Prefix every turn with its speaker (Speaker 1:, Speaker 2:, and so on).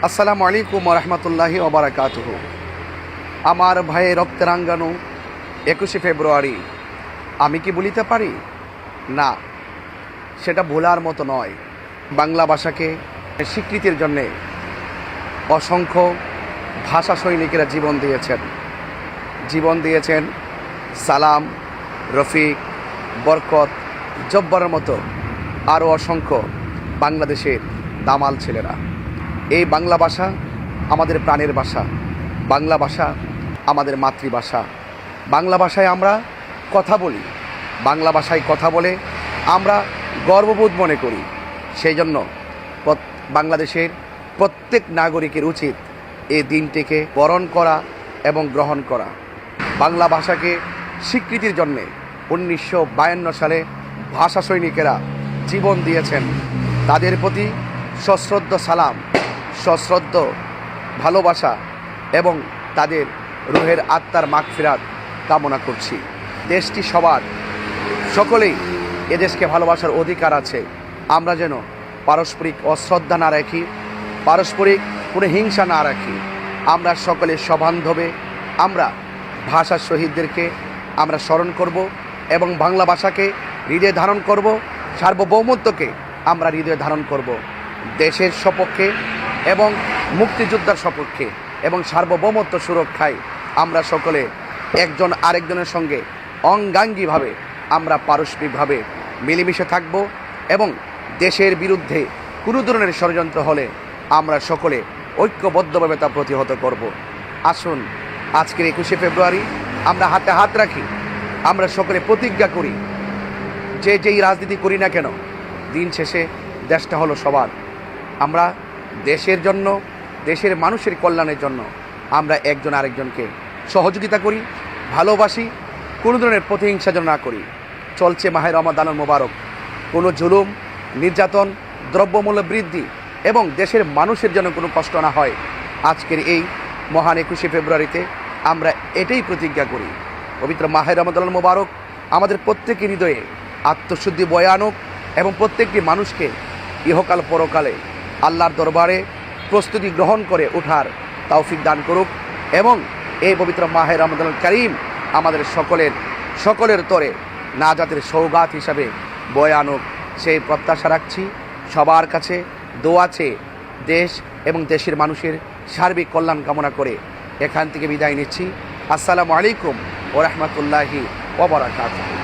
Speaker 1: আসসালামু আলাইকুম রহমতুল্লাহি ওবারাকাতুহু। আমার ভাইয়ের রক্তেরাঙ্গানু 21শে ফেব্রুয়ারি আমি কি বলিতে পারি? না, সেটা ভোলার মতো নয়। বাংলা ভাষাকে স্বীকৃতির জন্যে অসংখ্য ভাষা সৈনিকেরা জীবন দিয়েছেন সালাম, রফিক, বরকত, জব্বারের মতো আরও অসংখ্য বাংলাদেশের দামাল ছেলেরা। এই বাংলা ভাষা আমাদের প্রাণের ভাষা, বাংলা ভাষা আমাদের মাতৃভাষা। বাংলা ভাষায় আমরা কথা বলি, বাংলা ভাষায় কথা বলে আমরা গর্ববোধ মনে করি। সেই জন্য বাংলাদেশের প্রত্যেক নাগরিকের উচিত এই দিনটিকে বরণ করা এবং গ্রহণ করা। বাংলা ভাষাকে স্বীকৃতির জন্যে 1952 সালে ভাষা সৈনিকেরা জীবন দিয়েছেন। তাদের প্রতি সশ্রদ্ধ সালাম, সশ্রদ্ধ ভালোবাসা এবং তাদের রুহের আত্মার মাগফিরাত কামনা করছি। দেশটি সবার, সকলেই এদেশকে ভালোবাসার অধিকার আছে। আমরা যেন পারস্পরিক অশ্রদ্ধা না রাখি, পারস্পরিক কোনো হিংসা না রাখি। আমরা সকলে সবান্ধবে আমরা ভাষার শহীদদেরকে আমরা স্মরণ করব এবং বাংলা ভাষাকে হৃদয়ে ধারণ করব, সার্বভৌমত্বকে আমরা হৃদয়ে ধারণ করব। দেশের সপক্ষে এবং মুক্তিযোদ্ধার সপক্ষে এবং সার্বভৌমত্ব সুরক্ষায় আমরা সকলে একজন আরেকজনের সঙ্গে অঙ্গাঙ্গিভাবে আমরা পারস্পরিকভাবে মিলেমিশে থাকব এবং দেশের বিরুদ্ধে কোনো ধরনের ষড়যন্ত্র হলে আমরা সকলে ঐক্যবদ্ধভাবে তা প্রতিহত করব। আসুন আজকের 21শে ফেব্রুয়ারি আমরা হাতে হাত রাখি, আমরা সকলে প্রতিজ্ঞা করি যেই রাজনীতি করি না কেন, দিন শেষে দেশটা হলো সবার। আমরা দেশের জন্য, দেশের মানুষের কল্যাণের জন্য আমরা একজন আরেকজনকে সহযোগিতা করি, ভালোবাসি, কোনো ধরনের প্রতিহিংসা যেন না করি। চলছে মাহে রমাদানুল মোবারক, কোনো জুলুম, নির্যাতন, দ্রব্যমূল্য বৃদ্ধি এবং দেশের মানুষের জন্য কোনো কষ্ট না হয়। আজকের এই মহান 21শে ফেব্রুয়ারিতে আমরা এটাই প্রতিজ্ঞা করি। পবিত্র মাহে রমাদানুল মোবারক আমাদের প্রত্যেকের হৃদয়ে আত্মশুদ্ধি বয়ে আনুক এবং প্রত্যেকটি মানুষকে ইহকাল পরকালে আল্লাহর দরবারে প্রস্তুতি গ্রহণ করে ওঠার তৌফিক দান করুক এবং এই পবিত্র মাহে রমাদানুল কারীম আমাদের সকলের তরে নাজাতের সৌগাত হিসাবে বয়ে আনুক, সেই প্রত্যাশা রাখছি। সবার কাছে দোয়া চেয়ে দেশ এবং দেশের মানুষের সার্বিক কল্যাণ কামনা করে এখান থেকে বিদায় নিচ্ছি। আসসালামু আলাইকুম ওয়া রাহমাতুল্লাহি ওয়া বারাকাতুহু।